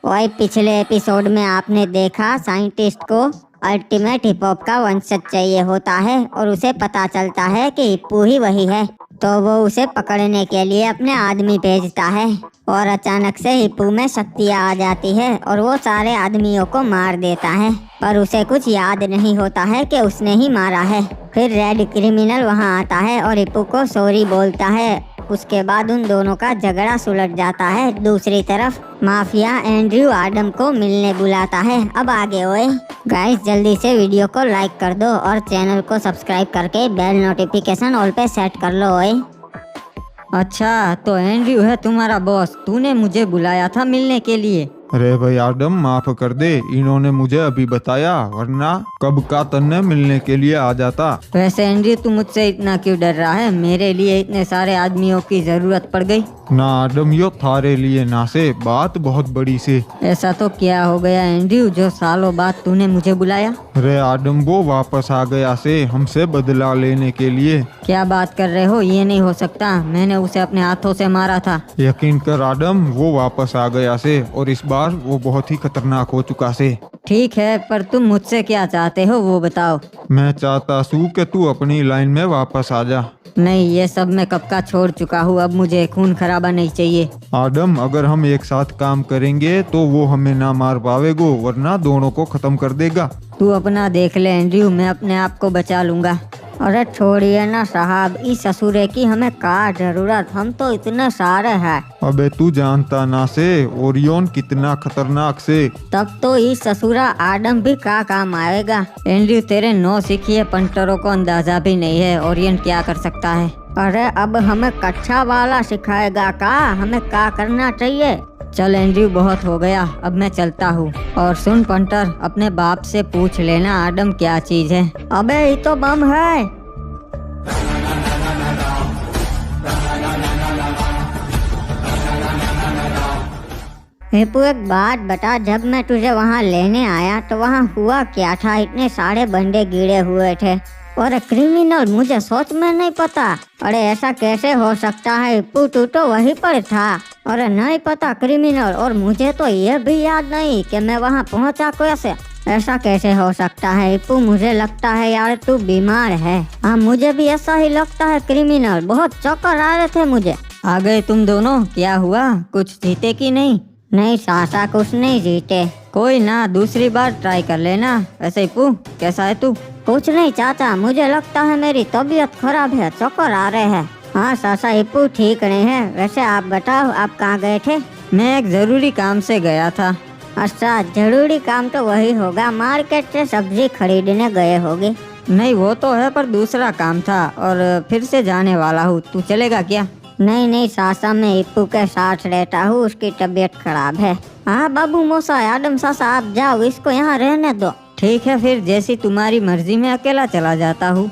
वही पिछले एपिसोड में आपने देखा साइंटिस्ट को अल्टीमेट हिप हॉप का वंशज चाहिए होता है और उसे पता चलता है कि हिप्पू ही वही है, तो वो उसे पकड़ने के लिए अपने आदमी भेजता है और अचानक से हिप्पू में शक्तियाँ आ जाती है और वो सारे आदमियों को मार देता है, पर उसे कुछ याद नहीं होता है कि उसने ही मारा है। फिर रेड क्रिमिनल वहाँ आता है और हिप्पू को सॉरी बोलता है। उसके बाद उन दोनों का झगड़ा सुलझ जाता है। दूसरी तरफ माफिया एंड्रयू आडम को मिलने बुलाता है। अब आगे ओए गाइस, जल्दी से वीडियो को लाइक कर दो और चैनल को सब्सक्राइब करके बेल नोटिफिकेशन ऑल पे सेट कर लो ओए। अच्छा, तो एंड्रयू है तुम्हारा बॉस, तूने मुझे बुलाया था मिलने के लिए। अरे भाई आडम, माफ कर दे, इन्होंने मुझे अभी बताया, वरना कब का तन्ने मिलने के लिए आ जाता। वैसे एंड्रयू तू मुझसे इतना क्यों डर रहा है? मेरे लिए इतने सारे आदमियों की जरूरत पड़ गई। ना आडम, यो थारे लिए ना से बात बहुत बड़ी से। ऐसा तो क्या हो गया एंड्रयू जो सालों बाद तूने मुझे बुलाया? अरे आडम, वो वापस आ गया से हमसे बदला लेने के लिए। क्या बात कर रहे हो? ये नहीं हो सकता, मैंने उसे अपने हाथों से मारा था। यकीन कर आडम, वो वापस आ गया से और इस बार वो बहुत ही खतरनाक हो चुका से। ठीक है, पर तुम मुझसे क्या चाहते हो वो बताओ। मैं चाहता हूँ कि तू अपनी लाइन में वापस आ जा। नहीं, ये सब मैं कब का छोड़ चुका हूँ, अब मुझे खून खराबा नहीं चाहिए। आडम, अगर हम एक साथ काम करेंगे तो वो हमें ना मार पावेगो, वरना दोनों को खत्म कर देगा। तू अपना देख ले एंड्रयू, मैं अपने आप को बचा लूंगा। अरे छोड़िए ना साहब, इस ससुरे की हमें का जरूरत, हम तो इतने सारे हैं। अबे तू जानता ना से ओरियन कितना खतरनाक से। तब तो इस ससुरा आडम भी का काम आएगा। एंड्रयू, तेरे 9 सीखिए पंटरों को अंदाजा भी नहीं है ओरियन क्या कर सकता है। अरे अब हमें कच्चा वाला सिखाएगा का, हमें क्या करना चाहिए। चल एंड्रयू, बहुत हो गया, अब मैं चलता हूँ। और सुन पंटर, अपने बाप से पूछ लेना आडम क्या चीज है। अबे ये तो बम है। हिप्पू एक बात बता, जब मैं तुझे वहाँ लेने आया तो वहाँ हुआ क्या था? इतने सारे बंदे गिरे हुए थे और क्रिमिनल, मुझे सोच में नहीं पता। अरे ऐसा कैसे हो सकता है हिप्पू, तू तो वहीं पर था। अरे नहीं पता क्रिमिनल, और मुझे तो ये भी याद नहीं कि मैं वहाँ पहुँचा कैसे। ऐसा कैसे हो सकता है हिप्पू? मुझे लगता है यार तू बीमार है। हाँ, मुझे भी ऐसा ही लगता है क्रिमिनल, बहुत चक्कर आ रहे थे मुझे। आ गए तुम दोनों, क्या हुआ, कुछ जीते कि नहीं? नहीं सासा, कुछ नहीं जीते। कोई ना, दूसरी बार ट्राई कर लेना। वैसे हिप्पू, कैसा है तू? कुछ नहीं चाचा, मुझे लगता है मेरी तबीयत खराब है, चक्कर आ रहे हैं। हाँ सासा, हिप्पू ठीक नहीं है। वैसे आप बताओ, आप कहाँ गए थे? मैं एक जरूरी काम से गया था। अच्छा, जरूरी काम तो वही होगा, मार्केट से सब्जी खरीदने गए होगे। नहीं, वो तो है, पर दूसरा काम था और फिर से जाने वाला हूँ। तू चलेगा क्या? नहीं नहीं सासा, मैं हिप्पू के साथ रहता हूँ, उसकी तबीयत खराब है। हाँ बाबू मोसा, आदम सासा आप जाओ, इसको यहाँ रहने दो। ठीक है, फिर जैसी तुम्हारी मर्जी, में अकेला चला जाता हूँ।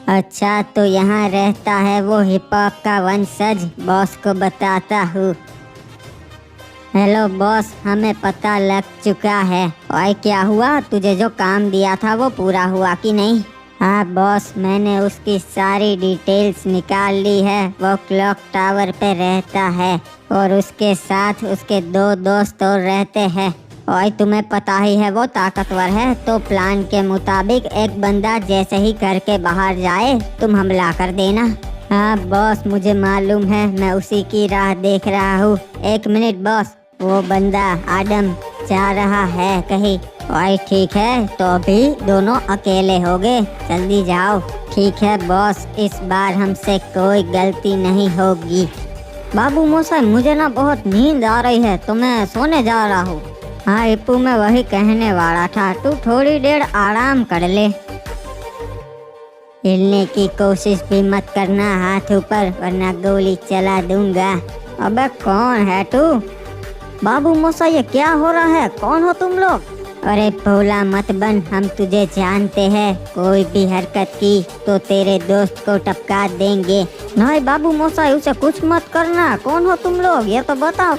अच्छा, तो यहाँ रहता है वो हिप हॉप का वंशज, बॉस को बताता हूँ। हेलो बॉस, हमें पता लग चुका है। और क्या हुआ, तुझे जो काम दिया था वो पूरा हुआ कि नहीं? हाँ बॉस, मैंने उसकी सारी डिटेल्स निकाल ली है। वो क्लॉक टावर पे रहता है और उसके साथ उसके 2 दोस्त और रहते हैं। और तुम्हें पता ही है वो ताकतवर है, तो प्लान के मुताबिक एक बंदा जैसे ही करके बाहर जाए तुम हमला कर देना। हाँ बॉस, मुझे मालूम है, मैं उसी की राह देख रहा हूँ। 1 मिनट बॉस, वो बंदा आडम जा रहा है कहीं। और ठीक है, तो अभी दोनों अकेले हो गए, जल्दी जाओ। ठीक है बॉस, इस बार हमसे कोई गलती नहीं होगी। बाबू मोसा, मुझे ना बहुत नींद आ रही है, तो मैं सोने जा रहा हूँ। हाँ हिप्पू, मैं वही कहने वाला था, तू थोड़ी देर आराम कर ले। हिलने की कोशिश भी मत करना, हाथ ऊपर, वरना गोली चला दूंगा। अबे कौन है तू? बाबू मोसा, ये क्या हो रहा है? कौन हो तुम लोग? अरे भोला मत बन, हम तुझे जानते हैं, कोई भी हरकत की तो तेरे दोस्त को टपका देंगे। नहीं बाबू मोसा, उसे कुछ मत करना। कौन हो तुम लोग, ये तो बताओ।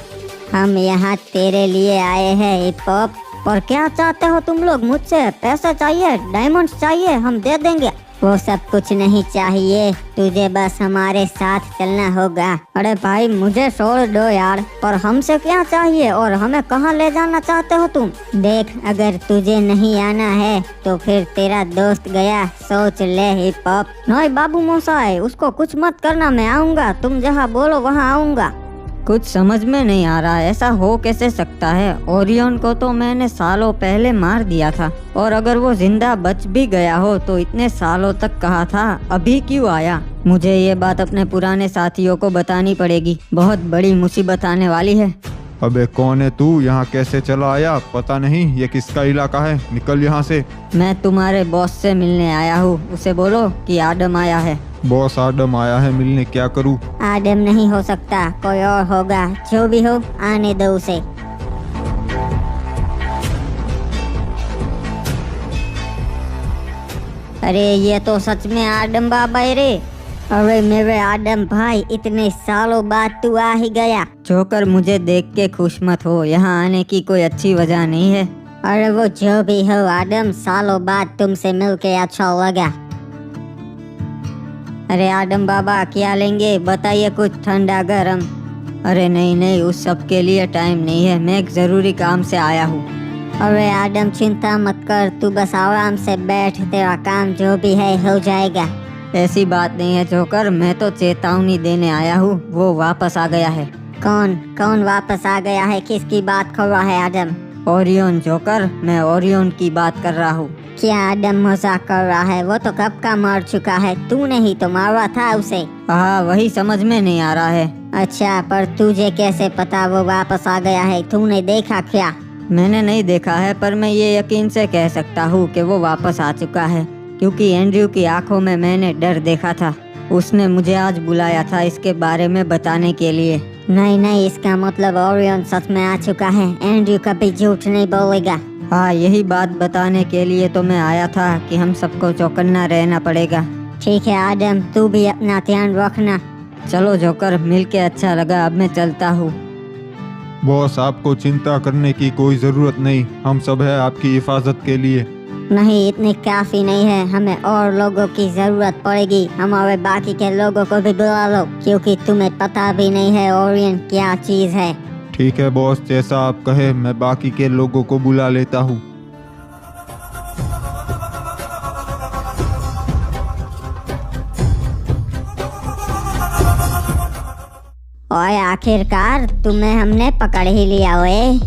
हम यहाँ तेरे लिए आए हैं हिप हॉप। और क्या चाहते हो तुम लोग मुझसे? पैसे चाहिए, डायमंड्स चाहिए, हम दे देंगे। वो सब कुछ नहीं चाहिए, तुझे बस हमारे साथ चलना होगा। अरे भाई मुझे छोड़ दो यार, और हमसे क्या चाहिए और हमें कहाँ ले जाना चाहते हो तुम? देख, अगर तुझे नहीं आना है तो फिर तेरा दोस्त गया, सोच ले हिप हॉप। नहीं बाबू मोसाई, उसको कुछ मत करना, मैं आऊँगा, तुम जहाँ बोलो वहाँ आऊँगा। कुछ समझ में नहीं आ रहा, ऐसा हो कैसे सकता है? ओरियन को तो मैंने सालों पहले मार दिया था, और अगर वो जिंदा बच भी गया हो तो इतने सालों तक कहा था, अभी क्यों आया? मुझे ये बात अपने पुराने साथियों को बतानी पड़ेगी, बहुत बड़ी मुसीबत आने वाली है। अबे कौन है तू? यहाँ कैसे चला आया? पता नहीं ये किसका इलाका है, निकल यहाँ से। मैं तुम्हारे बॉस से मिलने आया हूँ, उसे बोलो कि आदम आया है। बॉस आदम आया है मिलने, क्या करूँ? आदम नहीं हो सकता, कोई और होगा, जो भी हो आने दो उसे। अरे ये तो सच में आदम बाबा है रे। अरे मेरे आदम भाई, इतने सालों बाद तू आ ही गया। जोकर मुझे देख के खुश मत हो, यहाँ आने की कोई अच्छी वजह नहीं है। अरे वो जो भी हो आदम, सालों बाद तुमसे मिलके अच्छा लगा। अरे आदम बाबा क्या लेंगे बताइए, कुछ ठंडा गरम? अरे नहीं नहीं, उस सब के लिए टाइम नहीं है, मैं एक जरूरी काम से आया हूँ। अरे आदम चिंता मत कर, तू बस आराम से बैठ, तेरा काम जो भी है हो जाएगा। ऐसी बात नहीं है जोकर, मैं तो चेतावनी देने आया हूँ, वो वापस आ गया है। कौन कौन वापस आ गया है? किसकी बात कर रहा है आदम? ओरियन जोकर, मैं ओरियन की बात कर रहा हूँ। क्या आदम मजाक कर रहा है? वो तो कब का मर चुका है, तूने ही तो मारा था उसे। हाँ वही समझ में नहीं आ रहा है। अच्छा, पर तुझे कैसे पता वो वापस आ गया है? तूने देखा क्या? मैंने नहीं देखा है, पर मैं ये यकीन से कह सकता हूँ कि वो वापस आ चुका है, क्योंकि एंड्रयू की आंखों में मैंने डर देखा था। उसने मुझे आज बुलाया था इसके बारे में बताने के लिए। नहीं नहीं, इसका मतलब ओरियन सच में आ चुका है, एंड्रयू कभी झूठ नहीं बोलेगा। हाँ यही बात बताने के लिए तो मैं आया था कि हम सबको चौकन्ना रहना पड़ेगा। ठीक है आदम, तू भी अपना ध्यान रखना। चलो जोकर, मिलके अच्छा लगा, अब मैं चलता हूँ। बॉस आपको चिंता करने की कोई जरूरत नहीं, हम सब है आपकी हिफाजत के लिए। नहीं, इतनी काफी नहीं है, हमें और लोगों की जरूरत पड़ेगी। हमारे बाकी के लोगों को भी बुला लो, क्योंकि तुम्हें पता भी नहीं है ओरियन क्या चीज है। ठीक है बॉस, जैसा आप कहे, मैं बाकी के लोगों को बुला लेता हूँ। ओए आखिरकार तुम्हें हमने पकड़ ही लिया। ओए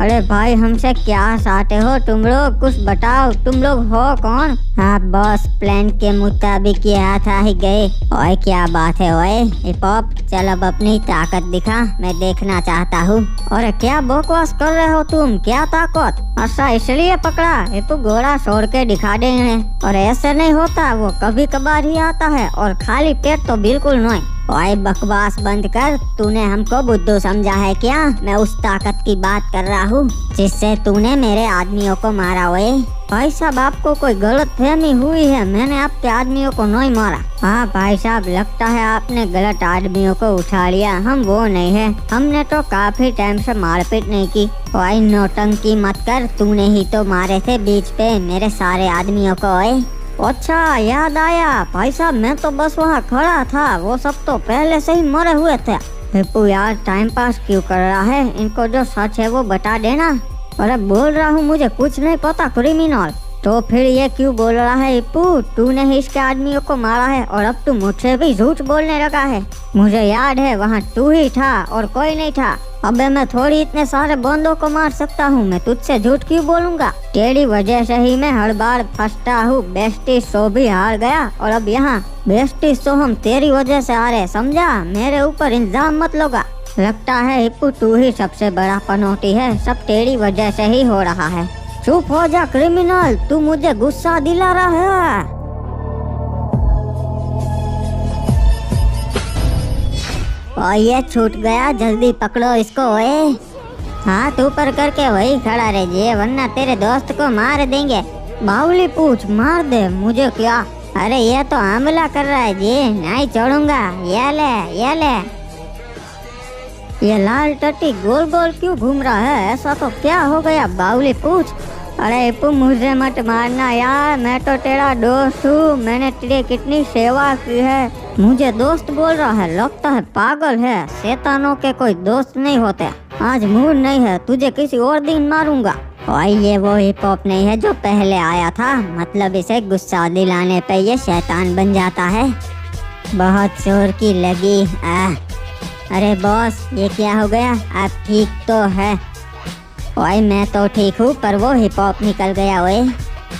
अरे भाई हमसे क्या चाहते हो तुम लोग, कुछ बताओ, तुम लोग हो कौन? हाँ बॉस, प्लान के मुताबिक ये हाथ आ ही गए। ओए क्या बात है? ओए हिप हॉप, चल अब अपनी ताकत दिखा, मैं देखना चाहता हूँ। अरे क्या बकवास कर रहे हो तुम, क्या ताकत? अच्छा इसलिए पकड़ा, ये तो घोड़ा छोड़ के दिखा दे इन्हें। और ऐसे नहीं होता, वो कभी कभार ही आता है, और खाली पेट तो बिल्कुल नहीं। ओए बकवास बंद कर, तूने हमको बुद्धू समझा है क्या? मैं उस ताकत की बात कर रहा हूँ जिससे तूने मेरे आदमियों को मारा। ओए भाई साहब, आपको कोई गलत फहमी हुई है, मैंने आपके आदमियों को नहीं मारा। हाँ भाई साहब, लगता है आपने गलत आदमियों को उठा लिया, हम वो नहीं है, हमने तो काफी टाइम से मारपीट नहीं की। ओए नौटंकी मत कर, तूने ही तो मारे थे बीच पे मेरे सारे आदमियों को। ओए अच्छा याद आया भाई साहब, मैं तो बस वहाँ खड़ा था, वो सब तो पहले से ही मरे हुए थे। हिप्पू यार टाइम पास क्यों कर रहा है, इनको जो सच है वो बता देना। अरे बोल रहा हूँ मुझे कुछ नहीं पता क्रिमिनल। तो फिर ये क्यों बोल रहा है हिप्पू, तूने ही इसके आदमियों को मारा है और अब तू मुझसे भी झूठ बोलने लगा है। मुझे याद है वहाँ तू ही था और कोई नहीं था। अबे मैं थोड़ी इतने सारे बंदों को मार सकता हूँ, मैं तुझसे झूठ क्यों बोलूँगा? तेरी वजह से ही मैं हर बार फंसता हूँ, बेस्टी शो भी हार गया और अब यहाँ बेस्टी शो हम तेरी वजह से हारे, समझा? मेरे ऊपर इल्जाम मत लगा। लगता है हिप्पू तू ही सबसे बड़ा पनौती है, सब तेरी वजह से ही हो रहा है। चुप हो जा क्रिमिनल, तू मुझे गुस्सा दिला रहा है। और ये छूट गया, जल्दी पकड़ो इसको। ओए हाथ ऊपर करके वही खड़ा रहिए, वरना तेरे दोस्त को मार देंगे। बावली पूछ, मार दे मुझे क्या? अरे ये तो हमला कर रहा है जी, नहीं छोड़ूंगा। ये ले ये ले। ये लाल टट्टी गोल गोल क्यों घूम रहा है? ऐसा तो क्या हो गया बावली पूछ? अरे हिप्पू मुझे मत मारना यार, मैं तो तेरा दोस्त हूँ, मैंने तेरी कितनी सेवा की है। मुझे दोस्त बोल रहा है, लगता है पागल है। शैतानों के कोई दोस्त नहीं होते। आज मूड नहीं है, तुझे किसी और दिन मारूंगा। और ये वो हिप हॉप नहीं है जो पहले आया था, मतलब इसे गुस्सा दिलाने पे ये शैतान बन जाता है। बहुत जोर की लगी। अरे बॉस ये क्या हो गया? आप ठीक तो है? ओए मैं तो ठीक हूँ, पर वो हिप हॉप निकल गया। ओए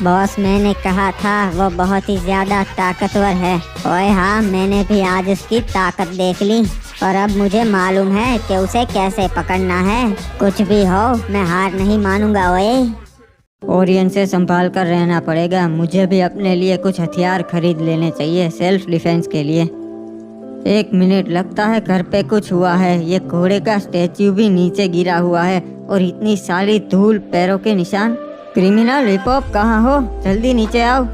बॉस मैंने कहा था वो बहुत ही ज्यादा ताकतवर है। ओए हाँ, मैंने भी आज उसकी ताकत देख ली, और अब मुझे मालूम है कि उसे कैसे पकड़ना है। कुछ भी हो मैं हार नहीं मानूंगा। ओए ओरियन से संभाल कर रहना पड़ेगा। मुझे भी अपने लिए कुछ हथियार खरीद लेने चाहिए सेल्फ डिफेंस के लिए। 1 मिनट, लगता है घर पे कुछ हुआ है। ये घोड़े का स्टैच्यू भी नीचे गिरा हुआ है और इतनी सारी धूल, पैरों के निशान। क्रिमिनल हिप हॉप कहाँ हो? जल्दी नीचे आओ।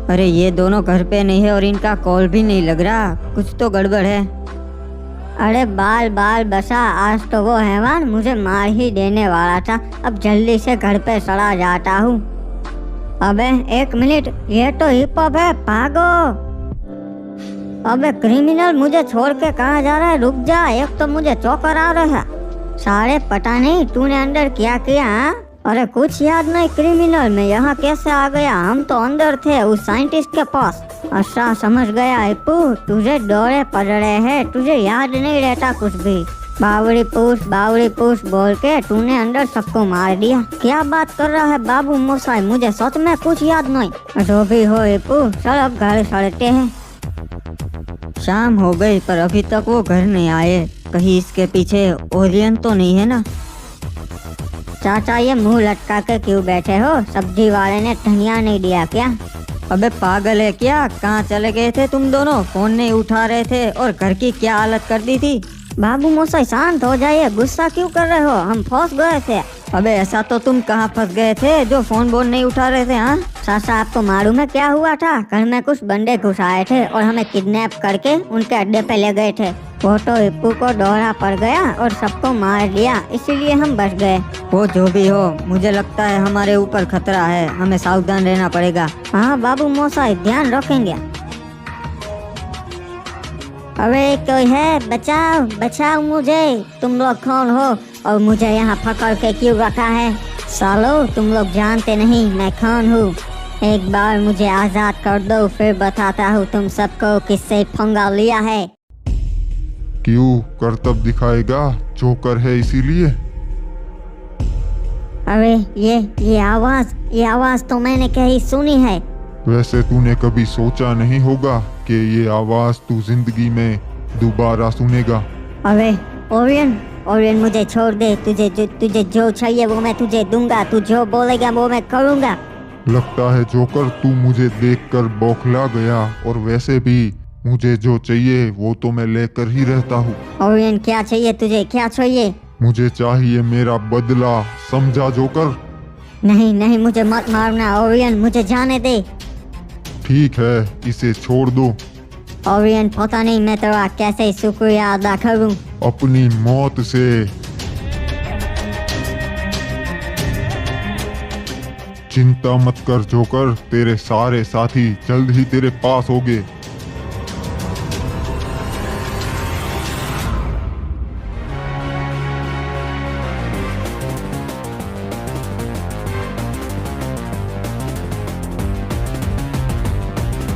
अरे ये दोनों घर पे नहीं है और इनका कॉल भी नहीं लग रहा, कुछ तो गड़बड़ है। अरे बाल बाल बसा, आज तो वो हैवान मुझे मार ही देने वाला था। अब जल्दी से घर पे चला जाता हूँ। अबे 1 मिनट, ये तो हिप हॉप है, भागो। अबे क्रिमिनल मुझे छोड़ के कहाँ जा रहा है? रुक जा, एक तो मुझे चौकर आ रहा है। सारे पता नहीं तूने अंदर क्या किया? हाँ? अरे कुछ याद नहीं क्रिमिनल, मैं यहाँ कैसे आ गया? हम तो अंदर थे उस साइंटिस्ट के पास। अच्छा समझ गया हिप्पू, तुझे दौरे पड़ रहे हैं, तुझे याद नहीं रहता कुछ भी। बावड़ी पूछ बोल के तूने अंदर सबको मार दिया। क्या बात कर रहा है बाबू मोसाई, मुझे सच में कुछ याद नहीं। जो भी हो हिप्पू, चल अब घर चलते हैं। शाम हो गई पर अभी तक वो घर नहीं आए। कहीं इसके पीछे ओरियन तो नहीं है ना? चाचा ये मुंह लटका के क्यों बैठे हो? सब्जी वाले ने धनिया नहीं दिया क्या? अबे पागल है क्या? कहाँ चले गए थे तुम दोनों? फोन नहीं उठा रहे थे और घर की क्या हालत कर दी थी? बाबू मोसाई शांत हो जाइए, गुस्सा क्यों कर रहे हो? हम फंस गए थे। अबे ऐसा तो तुम कहाँ फंस गए थे जो फोन बोन नहीं उठा रहे थे? हाँ चाचा आपको मालूम है क्या हुआ था? घर में कुछ बंदे घुस आए थे और हमें किडनैप करके उनके अड्डे पे ले गए थे। वो तो हिप्पू को दौरा पड़ गया और सबको मार दिया, इसीलिए हम बच गए। वो जो भी हो, मुझे लगता है हमारे ऊपर खतरा है, हमें सावधान रहना पड़ेगा। हाँ बाबू मोसाई, ध्यान रखेंगे। अरे कोई है? बचाओ बचाओ मुझे। तुम लोग कौन हो और मुझे यहाँ पकड़ के क्यों रखा है? सालो तुम लोग जानते नहीं मैं कौन हूँ। एक बार मुझे आजाद कर दो, फिर बताता हूँ तुम सबको किससे पंगा लिया है। क्यों करतब दिखाएगा? जोकर है इसीलिए। अरे ये आवाज तो मैंने कहीं सुनी है। वैसे तूने कभी सोचा नहीं होगा कि ये आवाज तू जिंदगी में दोबारा सुनेगा। अरे ओरियन मुझे छोड़ दे। तुझे जो चाहिए वो मैं तुझे दूंगा। तू जो बोलेगा वो मैं करूंगा। लगता है जोकर तू मुझे देखकर बौखला गया, और वैसे भी मुझे जो चाहिए वो तो मैं लेकर ही रहता हूँ। ओरियन क्या चाहिए तुझे? क्या चाहिए? मुझे चाहिए मेरा बदला, समझा जोकर? नहीं मुझे मत मारना ओरियन, मुझे जाने दे। ठीक है, इसे छोड़ दो। ओरियन पता नहीं मैं तेरा कैसे शुक्रिया अदा करूं। अपनी मौत से। चिंता मत कर जोकर, तेरे सारे साथी जल्द ही तेरे पास होंगे।